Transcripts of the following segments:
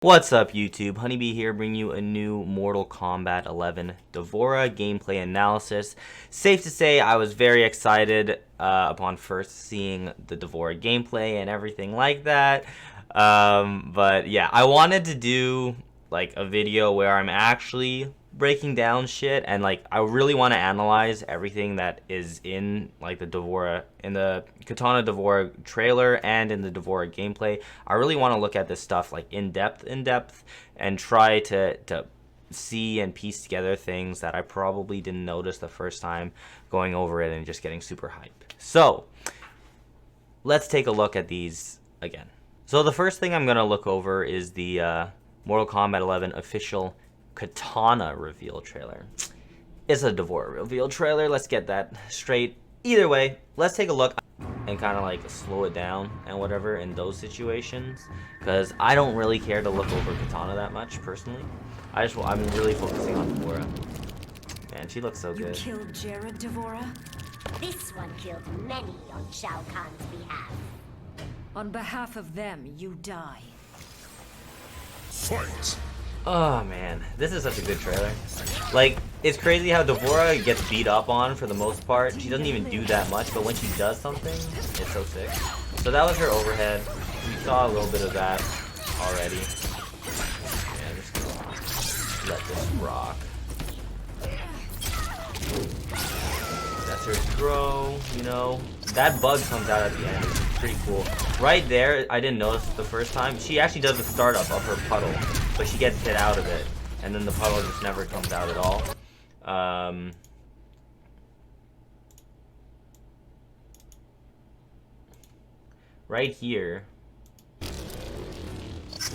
What's up, YouTube? Honeybee here, bringing you a new Mortal Kombat 11 D'Vorah gameplay analysis. Safe to say I was very excited upon first seeing the D'Vorah gameplay and everything like that. But yeah, I wanted to do like a video where I'm actually breaking down shit, and like I really want to analyze everything that is in like the D'Vorah, in the Katana D'Vorah trailer and in the D'Vorah gameplay. I really want to look at this stuff like in depth and try to see and piece together things that I probably didn't notice the first time going over it and just getting super hype. So let's take a look at these again. So the first thing I'm gonna look over is the Mortal Kombat 11 official Katana reveal trailer. It's a D'Vorah reveal trailer. Let's get that straight. Either way, let's take a look and kind of like slow it down and whatever in those situations, because I don't really care to look over Katana that much personally. I'm really focusing on D'Vorah. Man, she looks so good. You killed Jared D'Vorah? This one killed many on Shao Kahn's behalf. On behalf of them, you die. Fight! Oh man, this is such a good trailer. Like, it's crazy how D'Vorah gets beat up on for the most part. She doesn't even do that much, but when she does something, it's so sick. So that was her overhead. We saw a little bit of that already. Yeah, I'm just gonna let this rock. That's her throw, you know. That bug comes out at the end, which is pretty cool. Right there, I didn't notice the first time. She actually does the startup of her puddle, but she gets hit out of it, and then the puddle just never comes out at all. Right here,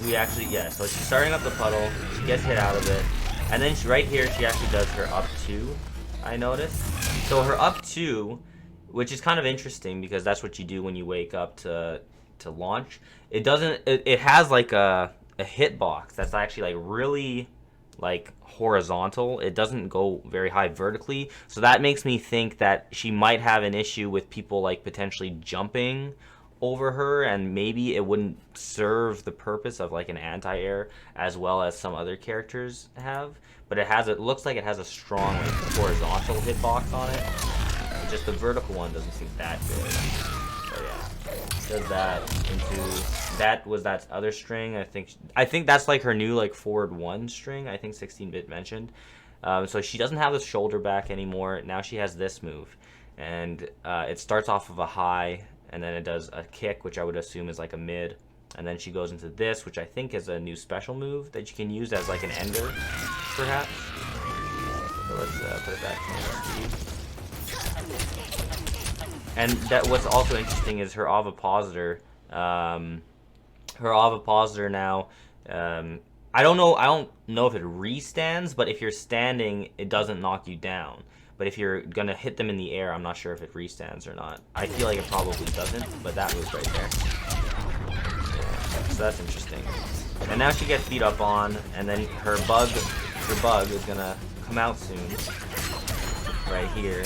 we actually, yeah, so she's starting up the puddle, she gets hit out of it, and then right here, she actually does her up 2, I noticed. So her up 2, which is kind of interesting because that's what you do when you wake up to launch. It doesn't, it has like a hitbox that's actually like really like horizontal. It doesn't go very high vertically, so that makes me think that she might have an issue with people like potentially jumping over her, and maybe it wouldn't serve the purpose of like an anti-air as well as some other characters have. But it looks like it has a strong like horizontal hitbox on it. Just the vertical one doesn't seem that good. So yeah, does that into that was that other string. I think that's like her new like forward 1 string. I think 16-bit mentioned. So she doesn't have the shoulder back anymore. Now she has this move, and it starts off of a high, and then it does a kick, which I would assume is like a mid, and then she goes into this, which I think is a new special move that you can use as like an ender, perhaps. So let's put it back to and that what's also interesting is her ovipositor. Her ovipositor now, I don't know if it restands, but if you're standing, it doesn't knock you down. But if you're gonna hit them in the air, I'm not sure if it restands or not. I feel like it probably doesn't, but that was right there. Yeah, so that's interesting. And now she gets beat up on, and then her bug is gonna come out soon. Right here.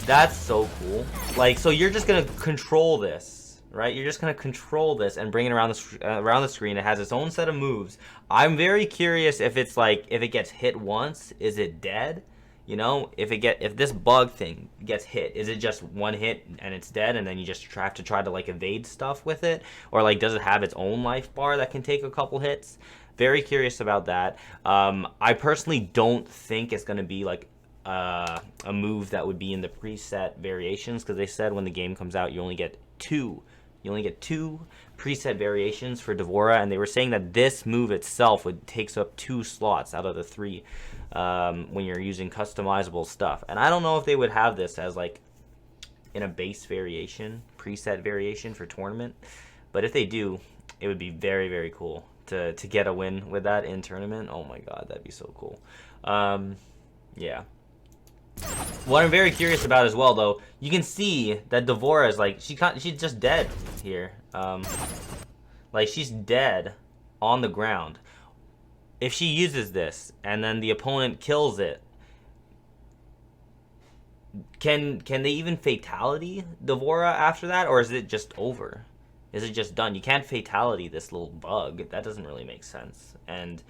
That's so cool. Like, so you're just gonna control this, right? You're just gonna control this and bring it around the screen. It has its own set of moves. I'm very curious if it's like, if it gets hit once, is it dead? You know, if this bug thing gets hit, is it just one hit and it's dead, and then you just have to try to like evade stuff with it, or like does it have its own life bar that can take a couple hits? Very curious about that. I personally don't think it's gonna be like a move that would be in the preset variations, because they said when the game comes out you only get two preset variations for D'Vorah, and they were saying that this move itself takes up 2 slots out of the 3 when you're using customizable stuff. And I don't know if they would have this as like in a base variation, preset variation for tournament, but if they do, it would be very, very cool to get a win with that in tournament. Oh my god, that'd be so cool. Yeah. What I'm very curious about as well, though, you can see that D'Vorah is like, she's just dead here. Like, she's dead on the ground. If she uses this and then the opponent kills it, can they even fatality D'Vorah after that, or is it just over? Is it just done? You can't fatality this little bug. That doesn't really make sense. And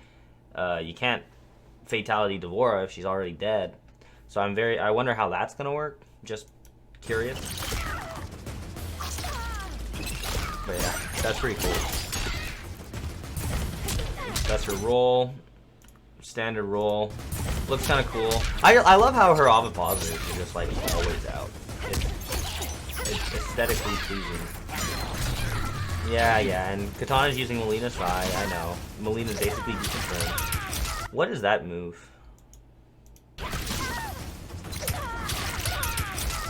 you can't fatality Devora if she's already dead. So I wonder how that's gonna work. Just curious. But yeah, that's pretty cool. That's her roll. Standard roll. Looks kind of cool. I love how her ovipositors are just like always out. It's aesthetically pleasing. Yeah, and Katana's using Melina's Sai, I know. Melina's basically deconfirmed. What is that move?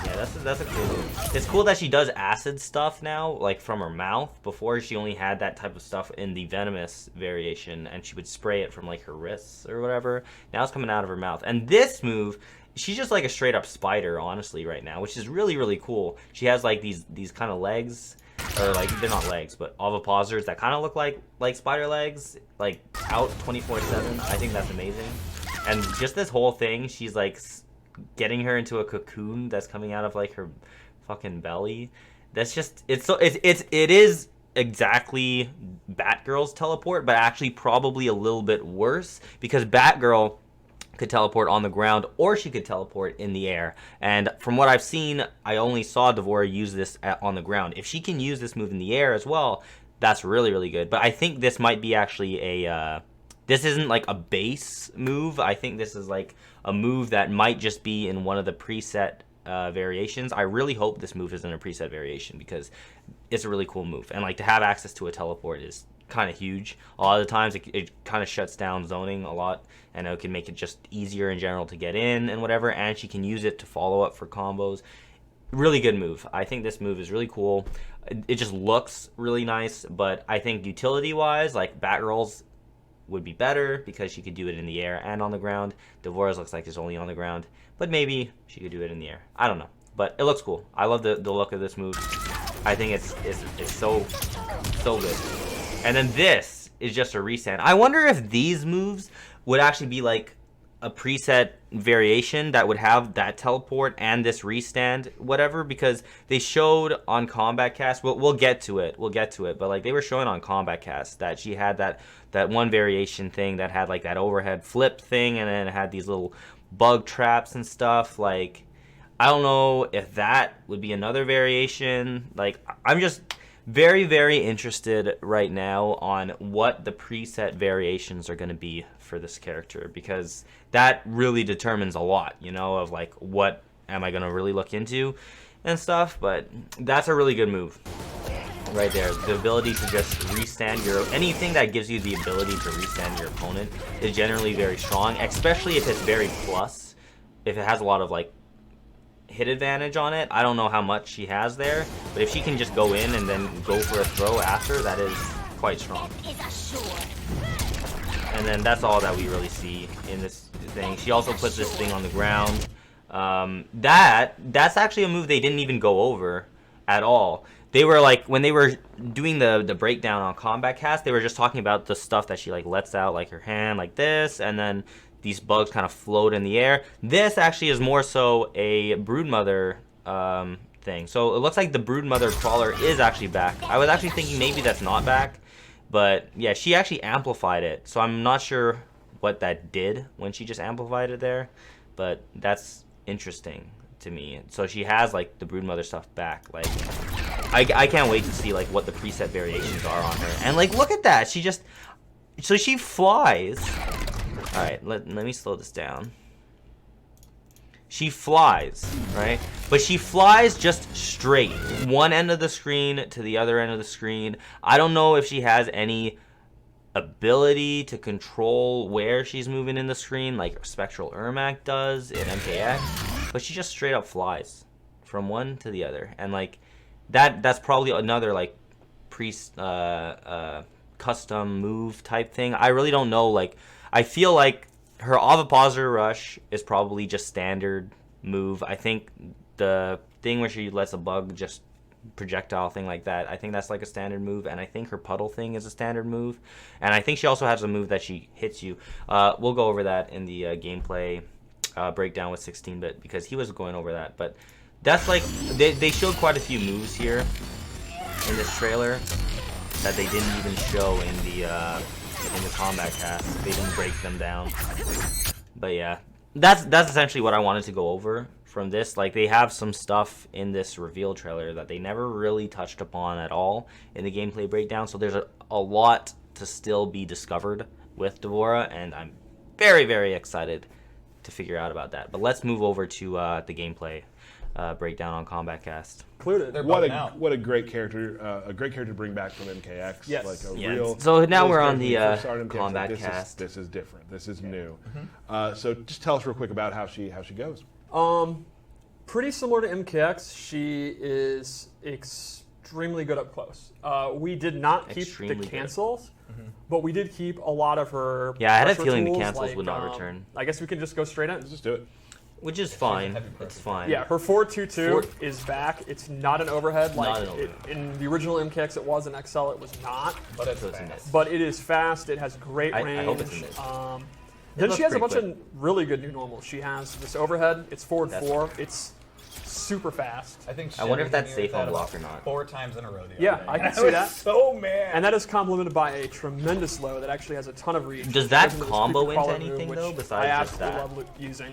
Yeah, that's a cool move. It's cool that she does acid stuff now, like from her mouth. Before she only had that type of stuff in the venomous variation, and she would spray it from like her wrists or whatever. Now it's coming out of her mouth. And this move, she's just like a straight up spider, honestly, right now, which is really, really cool. She has like these kind of legs, or like they're not legs, but ovipositors that kind of look like spider legs, like out 24/7. I think that's amazing. And just this whole thing, she's like getting her into a cocoon that's coming out of like her fucking belly. That's just it is exactly Batgirl's teleport, but actually probably a little bit worse, because Batgirl could teleport on the ground or she could teleport in the air. And from what I've seen, I only saw Devora use this on the ground. If she can use this move in the air as well, that's really, really good. But I think this might be actually a this isn't like a base move. I think this is like a move that might just be in one of the preset variations. I really hope this move isn't a preset variation, because it's a really cool move. And like to have access to a teleport is kind of huge. A lot of the times it kind of shuts down zoning a lot, and it can make it just easier in general to get in and whatever. And she can use it to follow up for combos. Really good move. I think this move is really cool. It just looks really nice, but I think utility wise, like Batgirl's would be better, because she could do it in the air and on the ground. Devora's looks like it's only on the ground, but maybe she could do it in the air. I don't know, but it looks cool. I love the look of this move. I think it's so good. And then this is just a restand. I wonder if these moves would actually be like a preset variation that would have that teleport and this restand, whatever, because they showed on Kombat Cast. We'll get to it. But like they were showing on Kombat Cast that she had that one variation thing that had like that overhead flip thing, and then it had these little bug traps and stuff. Like, I don't know if that would be another variation. Like, I'm just very, very interested right now on what the preset variations are going to be for this character, because that really determines a lot, you know, of like what am I going to really look into and stuff. But that's a really good move right there. The ability to just restand anything that gives you the ability to restand your opponent is generally very strong, especially if it's very plus, if it has a lot of like hit advantage on it. I don't know how much she has there, but if she can just go in and then go for a throw after, that is quite strong. And then that's all that we really see in this thing. She also puts this thing on the ground. That's actually a move they didn't even go over at all. They were like, when they were doing the breakdown on Kombat Cast, they were just talking about the stuff that she like lets out, like her hand like this, and then these bugs kind of float in the air. This actually is more so a Broodmother thing. So it looks like the Broodmother crawler is actually back. I was actually thinking maybe that's not back, but yeah, she actually amplified it. So I'm not sure what that did when she just amplified it there, but that's interesting to me. So she has like the Broodmother stuff back. Like, I can't wait to see like what the preset variations are on her. And like, look at that. So she flies. All right, let me slow this down. She flies, right? But she flies just straight. One end of the screen to the other end of the screen. I don't know if she has any ability to control where she's moving in the screen like Spectral Ermac does in MKX, but she just straight up flies from one to the other. And like that's probably another like custom move type thing. I really don't know. Like, I feel like her ovipositor rush is probably just standard move. I think the thing where she lets a bug just projectile thing like that, I think that's like a standard move. And I think her puddle thing is a standard move. And I think she also has a move that she hits you. We'll go over that in the gameplay breakdown with 16-bit, because he was going over that. But that's like, they showed quite a few moves here. in this trailer that they didn't even show in the combat cast. They didn't break them down. But yeah, that's essentially what I wanted to go over from this. Like, they have some stuff in this reveal trailer that they never really touched upon at all in the gameplay breakdown. So there's a lot to still be discovered with D'Vorah, and I'm very, very excited to figure out about that. But let's move over to the gameplay breakdown on Kombat Cast. Included. What a great character! A great character to bring back from MKX. Yes. Like a Yeah. real. So now we're on character the when you first started MKX, Kombat like, Cast. This is different. This is new. So just tell us real quick about how she goes. Pretty similar to MKX. She is extremely good up close. We did not keep Extremely the good. cancels, but we did keep a lot of her. Yeah, I had a pressure feeling the tools, cancels like, would not return. I guess we can just go straight in. Let's just do it. Which is fine. It's fine. Yeah, her 422 is back. It's not an overhead like Not an overhead. in the original MKX it was. In XL it was not. But it's So it's a fast. miss. But it is fast. It has great I range. hope it's a miss. Then looks she has a bunch pretty of really good new normals. She has this overhead. It's forward That's 4. It's super fast. I think I wonder if Sherry that's hit me safe with on that block about or not. 4 times in a row. The Yeah, other day. I can And see was that. So mad. And that is complemented by a tremendous low that actually has a ton of reach. Does that Goes into this combo creepy collar into anything, move, though, which besides I just absolutely that? love using.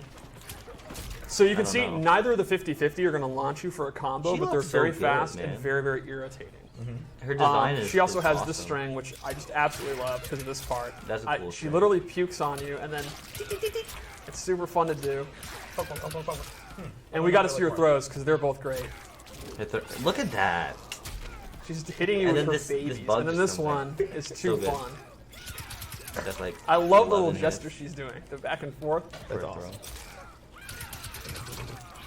So you can don't see know. neither of the 50-50 are going to launch you for a combo, She but they're looks so very good, fast man. and very, very irritating. Her design is. She also is has awesome. this string, which I just absolutely love because of this part. That's a cool She string. literally pukes on you, and then it's super fun to do. And we got to see her throws because they're both great. Look at that. She's hitting you And with then her this babies, bug and then just this comes one back. is So too good. fun. That's like. I love the little 11 gesture hits she's doing, the back and forth. for a That's throw. awesome.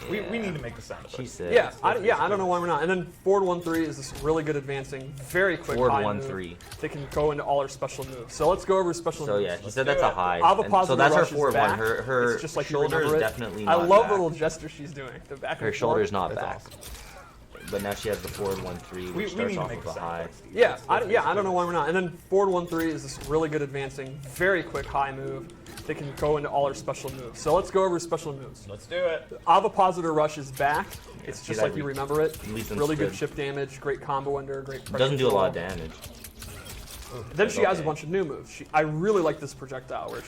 We need to make the sound effect. She said. Yeah, I don't know why we're not. And then forward 1-3 is this really good advancing, very quick Forward high 1-3. move that can go into all her special moves. So let's go over special So moves. yeah, he said that's a high. Ava And so Positive that's her Rush is forward one. back. Her It's just like you shoulder is remember it. definitely I not love back. the little gesture she's doing. The back Her and shoulder's forth. not That's back. awesome. But now she has the forward 1-3, which We starts need to off make with the a sound high. effect. Yeah, I don't know why we're not. And then forward 1-3 is this really good advancing, very quick high move that can go into all her special moves. So let's go over special moves. Let's do it. Ava Positive Rush is back. It's see just that like you remember it. leads them Really good spread. chip damage, great combo ender, great pressure. Doesn't do a lot of control. damage. Then she has a okay. bunch of new moves. I really like this projectile where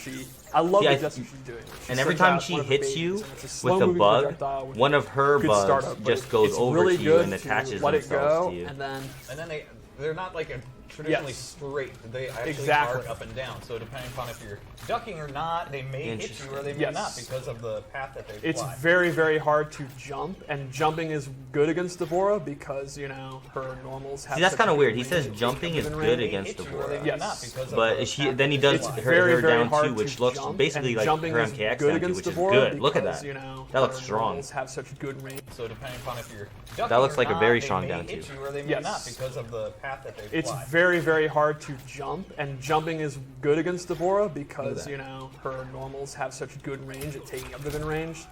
I love Yeah, the gesture she's doing. She And every sends time out she one of her hits babies, you and it's a with the slow-moving bug, projectile with one of her good bugs startup, but just goes it's over really to you good and to attaches let it themselves go, to you. and then And then they're not like a traditionally Yes. straight. They actually Exactly. arc up and down. So depending upon if you're ducking or not, they may hit you or they may Yes. not because of the path that they it's fly. very, very hard to jump, and jumping is good against D'Vorah because, her normals have See, that's such kind a of weird. good He range says of jumping is given good range. against Hit you or they D'Vorah. may Yes. not because of But the she path then he that they does fly. her down hard two, which to looks jump, basically and like jumping her is MKX good down two, against which is D'Vorah good. Look at because, that. her That looks strong. normals have such good range. So depending upon if you're ducking That looks or like a not, very they strong may down hit two. you or they may Yes. not because of the path that they It's fly. very, very hard to jump, and jumping is good against D'Vorah because, Look at her normals have such good range at taking up the range.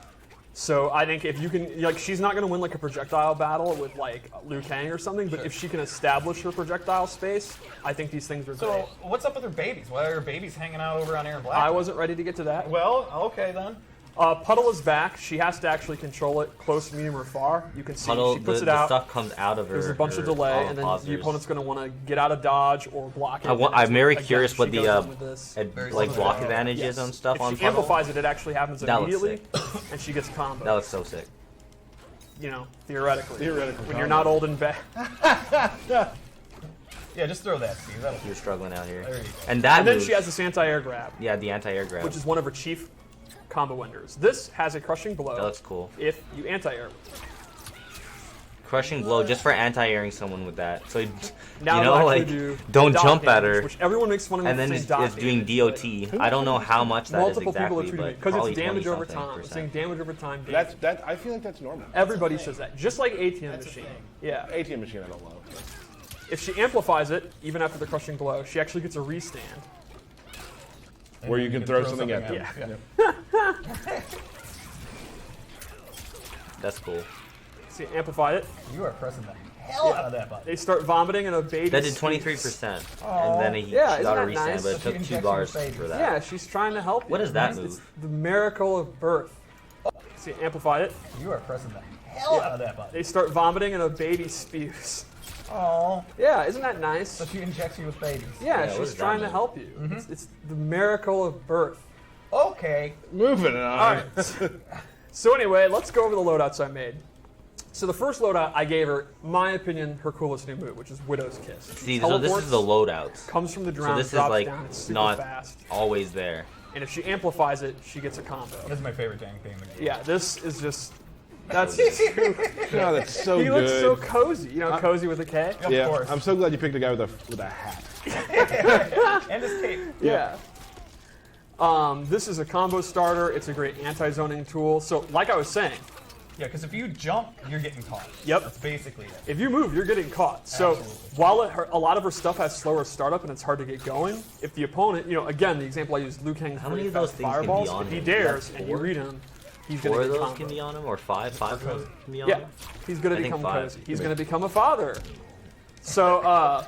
So I think if you can, she's not going to win like a projectile battle with like Liu Kang or something, but if she can establish her projectile space, I think these things are great. So what's up with her babies? Why are her babies hanging out over on Aaron Black? I wasn't ready to get to that. Well, okay then. Puddle is back. She has to actually control it close, medium, or far. You can see Puddle, she puts the it out. stuff comes out of her. There's a bunch of her delay, and then the ovipositors. opponent's going to want to get out of dodge or block it. I'm very Again, curious what she the goes in with this. like block similar. advantage Yes. is on stuff if on she Puddle. amplifies it, it actually happens That looks immediately, and she gets combo. That looks so sick. Theoretically. Theoretical When you're combo. not old and bad. Yeah, just throw that, Steve. That'll You're struggling out here. There you go. And that And then move, she has this anti-air grab, yeah, the anti-air grab. which is one of her chief combo enders. This has a crushing blow That looks cool. if you anti-air. Crushing blow just for anti-airing someone with that. So Now you know, it'll like actually do don't dot jump at damage, her. which everyone makes fun of me And for then saying it's dot doing damage, but DOT. I don't know how much that is multiple people are exactly, treating me but because probably it's damage over 20-something time. I'm saying percent. damage over time. Damage. I feel like that's normal. Everybody says that, just like ATM machine. Yeah. ATM machine I don't love. If she amplifies it, even after the crushing blow, she actually gets a restand. Where you can throw something at them. Yeah. That's cool. See, amplify it. You are pressing the hell out of that button. They start vomiting and a baby. That did squeaks. 23%, and then he Yeah, got a isn't that restand, nice? but it So took she 2 injects bars your face. for that. Yeah, she's trying to help you. What is that It's move? the miracle of birth. See, amplify it. You are pressing the hell out of that button. They start vomiting and a baby spews. Oh. Yeah, isn't that nice? So she injects you with babies. Yeah, what she's does that trying to mean? help you. It's the miracle of birth. Okay. Moving on. All right. So anyway, let's go over the loadouts I made. So the first loadout I gave her, my opinion, her coolest new move, which is Widow's Kiss. See, so this is the loadouts. Comes from the So ground, this is drops like down, it's super not fast. always there. And if she amplifies it, she gets a combo. This is my favorite dang thing in the game. Yeah, this is just... That's... No, that's so he good. looks so cozy. You know, cozy with a K? Of Yeah, course. I'm so glad you picked a guy with a hat. And his cape. Yeah. This is a combo starter. It's a great anti-zoning tool. So, like I was saying, Yeah, because if you jump, you're getting caught. Yep. That's basically it. if you move, you're getting caught. So, Absolutely. while a lot of her stuff has slower startup and it's hard to get going, if the opponent, you know, again, the example I used, Liu Kang's How many really of those fast things can be fireballs, on if he him? dares That's and you four? read him, he's 4 going of to get those combo. can be on him, or 5? 5 of those can be on Yeah, him? he's going I to think become 5. cozy. He's going to become a father. So,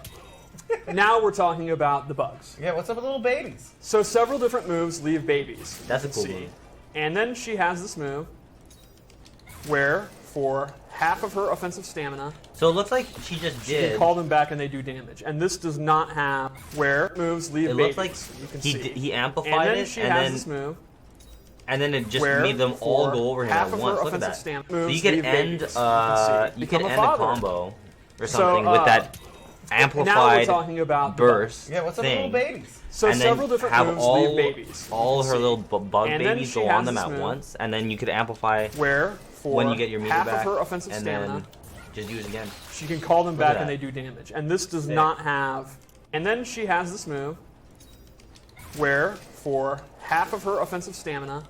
now we're talking about the bugs. Yeah, what's up with little babies? So several different moves leave babies. That's a you cool can see. move. And then she has this move where for half of her offensive stamina, So it looks like she just you can did. call them back and they do damage. And this does not have where moves leave It babies. looks like you can he see. he And amplified then it, she and has then this move it just where made them all for go over him half at of once. her Look at offensive that. stamina So you moves could leave end babies. You can see. you could Become a end a father. combo or So, something with that now we're amplified talking about the burst Yeah, what's up with thing. little babies? So and several then different have moves all, leave babies. all You her can little see. bug And then babies she go has on them this at move once, and then you could amplify Where for when you get your meter half back, of her offensive and stamina, then just use it again. she can call them Look back at and that. they do damage. And this does not have... And then she has this move where for half of her offensive stamina,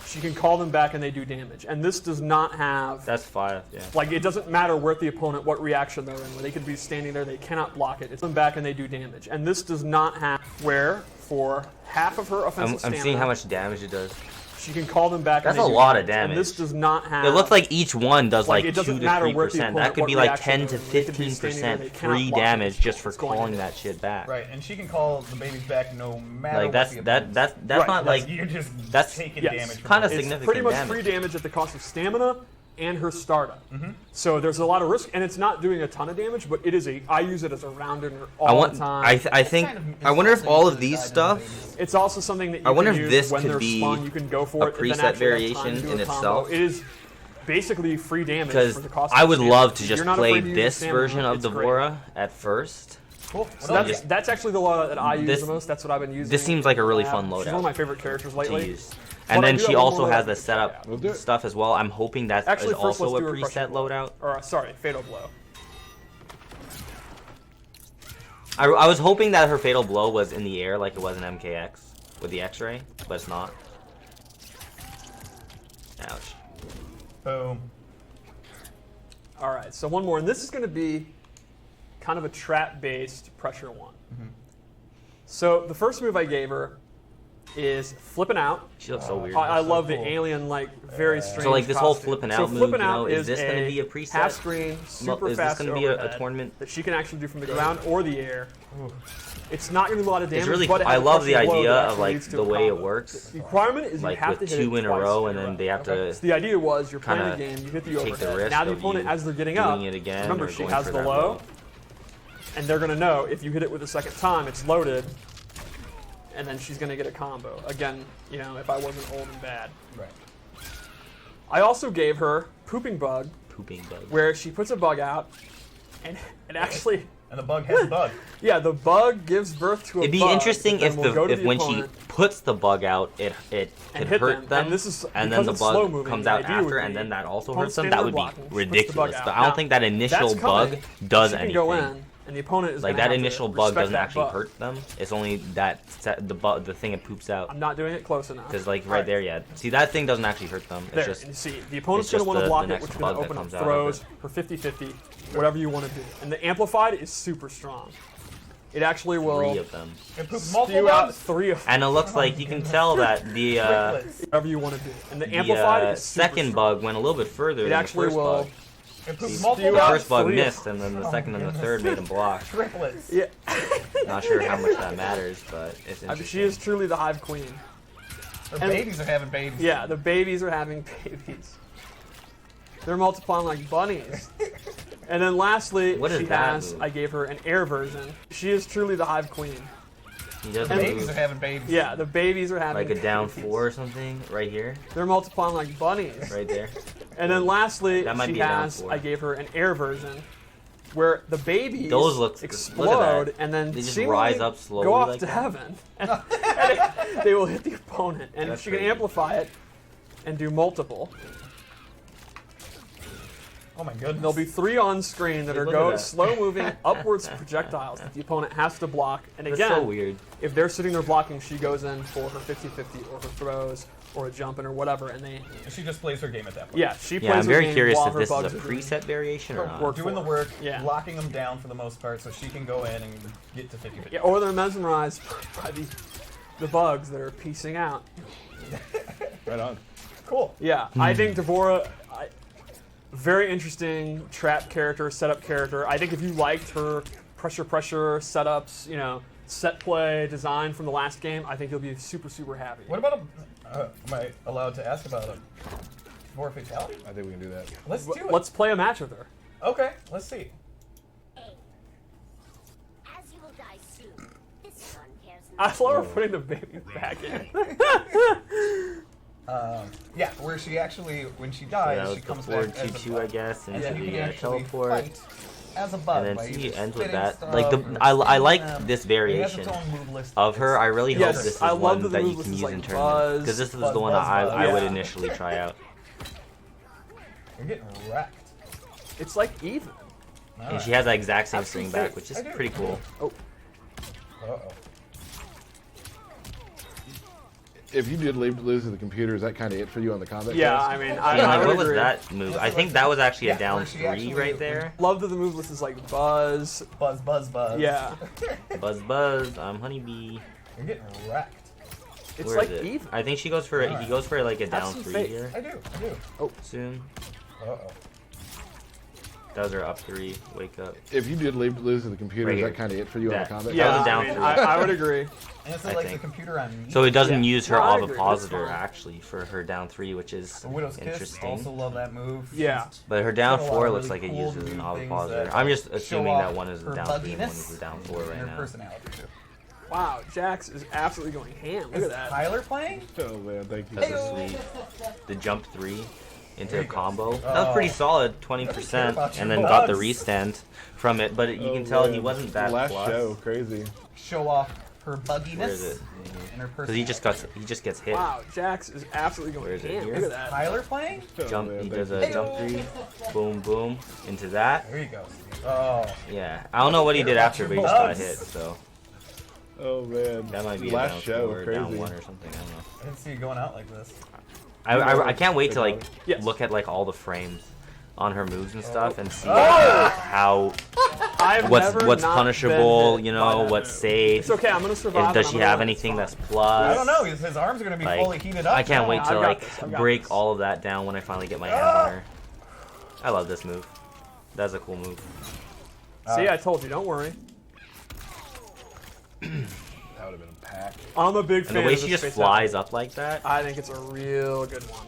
she can call them back and they do damage. And this does not have... That's 5, yeah. Like, it doesn't matter where the opponent, what reaction they're in. Where they could be standing there, they cannot block it. It's them back and they do damage. And this does not have where for half of her offensive I'm stamina, seeing how much damage it does. she can call them back That's and they a do lot of And this damage. does not have... It looks like each one does Like, like it 2 doesn't to matter where the 3%. That opponent, could what be like reaction 10 to they're in. They could be standing there, 15% they cannot free block it. damage just for It's going calling in. that shit back. Right, and she can call the babies back no matter Like what that's the that opponent that's Right, not that's- like You're just that's- taking yes. damage from Kinda them. It's significant pretty much damage. free damage at the cost of stamina and her startup. So there's a lot of risk, and it's not doing a ton of damage, but it is a. I use it as a rounder all the time. I think kind of I wonder if insulting all to of the these guy stuff. doing babies. It's also something that you I wonder can if use this when could they're be spun. You can go for a it. and then preset actually have time variation to do in a combo. itself. It is basically free damage Because for the cost. I of would stamina. love to If just you're not play afraid to use this stamina, version of it's great. Devora at first. Cool. So What that's, else? that's actually the loadout that I use This- the most. That's what I've been using. this seems like a really fun She's loadout. one of my favorite characters lately. Jeez. But And I then do she have one also more has loadout the to setup check out. We'll do it. stuff as well. I'm hoping that is Actually, first also let's a do a crushing preset blow. loadout. Or sorry, fatal blow. I was hoping that her fatal blow was in the air like it was in MKX with the X-ray, but it's not. Ouch. Boom. All right, so one more, and this is going to be kind of a trap-based pressure one. So the first move I gave her is flipping out. She looks so weird. I so love cool. the alien, like very strange. So, like, this whole costume. flipping So out move, flipping you know, out is this gonna be a preset? Half screen, super Is this fast gonna be a overhead tournament? that she can actually do from the ground or the air. It's not going to do a lot of damage. It's really but cool. it has I a love the crushing blow idea that of actually like leads to the a way it combo. works. The requirement is Like you have with to hit 2 it in a twice row, in and a then row. they have to So the idea was you're playing kinda the game, you hit the take the overhead. risk Now the of opponent, you as they're getting doing up, it again remember or she going has for the that low, low. and they're going to know if you hit it with a second time, it's loaded, and then she's going to get a combo. Again, you know, if I wasn't old and bad. Right. I also gave her Pooping Bug, pooping bug. where she puts a bug out, and it actually... And the bug has a bug. Yeah, the bug gives birth to a It'd be bug. interesting that if then will go to if when opponent she puts the bug out, it and could hit hurt them. And this is and then because the it's slow bug moving, comes the out idea would after, be and then that also opponent's hurts them. standing That there would be blocking, she puts the bug ridiculous. out. But I don't Now, think that that's initial coming. bug does She can anything. go in, and the opponent is Like gonna that have to initial bug respect doesn't that actually bug. hurt them. It's only that the thing it poops out. I'm not doing it close enough. Because like All right there, yeah. See, that thing doesn't actually hurt them. It's There, just and you see, the opponent's it's going to just want to the block it, next which is going to bug that open up comes out of throws it. for 50-50, whatever you want to do. And the amplified is super strong. It actually will 3 of them. It poops multiple spew out bugs. 3 of them, And it looks like you can tell that the Triplets. whatever you want to do. And the amplified is super second strong. bug went a little bit further It than the actually first will bug. It poops spew multiple The out bugs. first bug 3 missed, and then the second and the third made him block. Triplets. Yeah. Not sure how much that matters, but it's I mean, interesting. she is truly the Hive Queen. Their And- babies are having babies. Yeah, the babies are having babies. They're multiplying like bunnies. And then lastly, What is she that has, move? I gave her an air version. She is truly the Hive Queen. He does The move babies are having babies. Yeah, the babies are having like a down babies. 4 or something right here, They're multiplying like bunnies. right there. And then lastly, That might she be a down has, 4. I gave her an air version, where the babies Those look at explode that. and then They just seemingly rise up slowly go off like to that. heaven. And they will hit the opponent, and That's she can crazy. amplify it and do multiple. Oh my goodness. There'll be 3 on screen that Hey, are look at that. slow-moving upwards projectiles that the opponent has to block. And That's again, so weird. if they're sitting there blocking, she goes in for her 50-50 or her throws or a jumping or whatever, and they She just plays her game at that point. yeah she plays Yeah, I'm her very game curious while if her this is a bugs are doing preset variation or not. work. Doing the for work, Yeah. locking them down for the most part, so she can go in and get to 50-50. Yeah, or they're mesmerized by the bugs that are piecing out. Right on. Cool. Yeah, I think Devora, very interesting trap character, setup character. I think if you liked her pressure setups, you know, set play design from the last game, I think you'll be super happy. What about am I allowed to ask about a Devora fatality? I think we can do that. Let's do it. Let's play a match with her. Okay, let's see. As you will die soon, this one cares I not. love her putting the baby back in. Yeah, where she actually, when she So dies, that was she the comes forward back as a 2-2, bug. I guess, And into then you can the actually teleport. fight as a bug. And by then either she ends with spitting that. stuff Like or I spitting like them. this It has variation its own move list. of her. I really hope Yes, this is I love one that the that you move can list use is in like tournaments. buzz, Because this is buzz, the one buzz, I buzz. would Yeah. initially try out. You're getting wrecked. It's like even. And she has that exact same That's string sick. back, which is I do. pretty cool. Oh, Uh-oh. If you did lose to the computer, is that kind of it for you on the combat? yeah. cast? I mean, And I like, would what was agree. that move? That's I like- think that was actually yeah, a down where she 3 actually- right there. Love that the move list is like buzz. Buzz, buzz, buzz. Yeah, Buzz buzz, I'm Honeybee. You're getting wrecked. it's Where like is it? even. I think she goes for he goes for like a down some 3 faith. here I do. soon. Uh-oh. That was her up 3. Wake up. If you did lose to the computer, Right is here. that kind of it for you on the That. combat? Yeah. cast? was a down I mean, three. I would agree. And this is I like think. the computer on me. So it doesn't Yeah. use her No, I agree. That's ovipositor fine. actually for her down 3, which is The Widow's Kiss, interesting. also love that move. Yeah. But her down Got a lot 4 of looks really like it cool uses an new things ovipositor. that I'm just show assuming off that one is the her down 3 and one bugginess is the down 4 and right her now. personality too. Wow, Jax is absolutely going ham. Look Is at that. Tyler playing? Oh man, thank you. That's a sweet. The jump 3 into There a you go. combo. That was pretty solid, 20%, about and your then got the bugs. restand from it. But you Oh, can tell he man. wasn't that last plus. show, crazy. Show off her bugginess Where is it? and her Because he personality. just gets hit. Wow, Jax is absolutely Where going is it? ham. Here? Look at that. Tyler playing? Oh, Jump. man, He thank does you. a jump 3, boom, boom into that. There you go. Oh, Yeah, I don't know what he did Care about after, your but he just got bugs. hit. So Oh man, that might be a last down show, 4, crazy. down 1 or something. I don't know. I didn't see you going out like this. I can't wait to like Yes. look at like all the frames on her moves and stuff and see Oh! how I've what's never what's not punishable, been you hit by know, that what's move. safe. It's okay. I'm gonna survive. Does and she I'm gonna have win. anything It's that's fine. plus? I don't know. His arms are going to be Like, fully heated up. I can't now. wait to I've got like this, I've got break this. all of that down when I finally get my hands on her. I love this move. That's a cool move. See, I told you. Don't worry. That would have been a pack. I'm a big fan. And the way of she this just fatality. flies up like that. I think it's a real good one.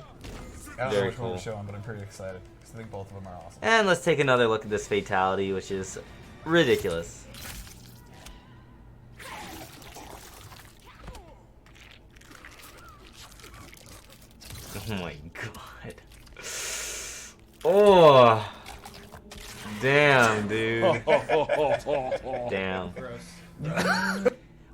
I don't know Very which one cool. to show him, but I'm pretty excited. 'Cause I think both of them are awesome. And let's take another look at this fatality, which is ridiculous. Oh my god. Oh. Damn, dude. Damn.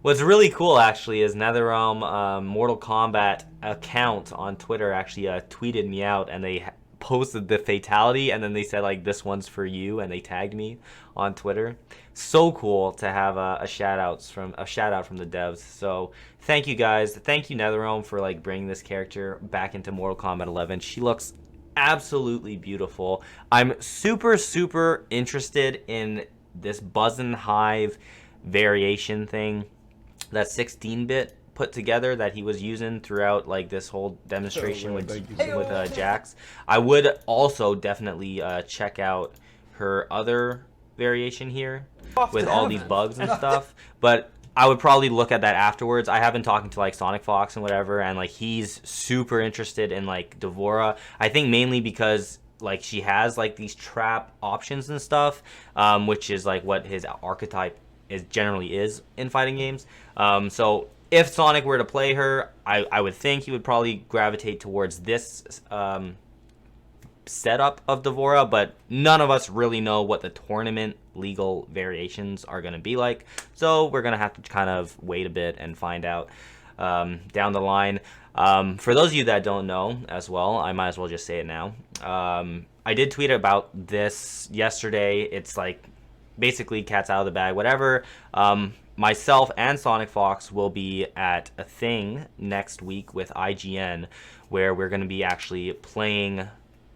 What's really cool, actually, is NetherRealm Mortal Kombat account on Twitter actually tweeted me out, and they posted the fatality, and then they said, like, this one's for you, and they tagged me on Twitter. So cool to have a shout out from the devs. So thank you guys. Thank you, NetherRealm, for like bringing this character back into Mortal Kombat 11. She looks absolutely beautiful. I'm super interested in this Buzzin' Hive variation thing, that 16-bit put together that he was using throughout like this whole demonstration man, with thank you so much. Jax. I would also definitely check out her other variation here with all these bugs and stuff, but I would probably look at that afterwards. I have been talking to like Sonic Fox and whatever, and like he's super interested in like Devora. I think mainly because like she has like these trap options and stuff, which is like what his archetype generally is in fighting games. So if Sonic were to play her, I would think he would probably gravitate towards this setup of D'Vorah, but none of us really know what the tournament legal variations are going to be like. So we're going to have to kind of wait a bit and find out down the line. For those of you that don't know as well, I might as well just say it now. I did tweet about this yesterday. It's like basically cat's out of the bag, whatever. Myself and Sonic Fox will be at a thing next week with IGN where we're going to be actually playing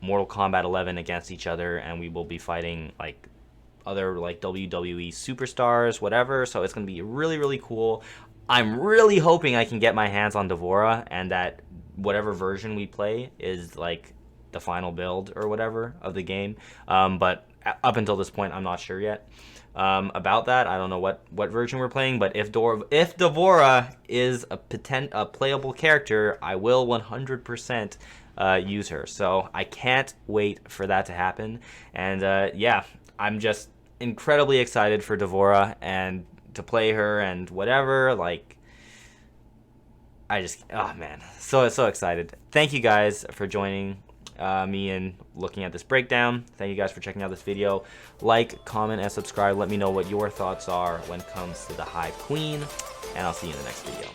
Mortal Kombat 11 against each other, and we will be fighting like other like WWE superstars, whatever. So it's going to be really, really cool. I'm really hoping I can get my hands on D'Vorah, and that whatever version we play is like the final build or whatever of the game. But up until this point, I'm not sure yet about that. I don't know what version we're playing, but if D'Vorah is a playable character, I will 100% use her. So I can't wait for that to happen. And yeah, I'm just incredibly excited for D'Vorah and to play her and whatever. Like, I just, oh man, so excited. Thank you guys for joining me and looking at this breakdown. Thank you guys for checking out this video. Like, comment, and subscribe. Let me know what your thoughts are when it comes to the Hive Queen, and I'll see you in the next video.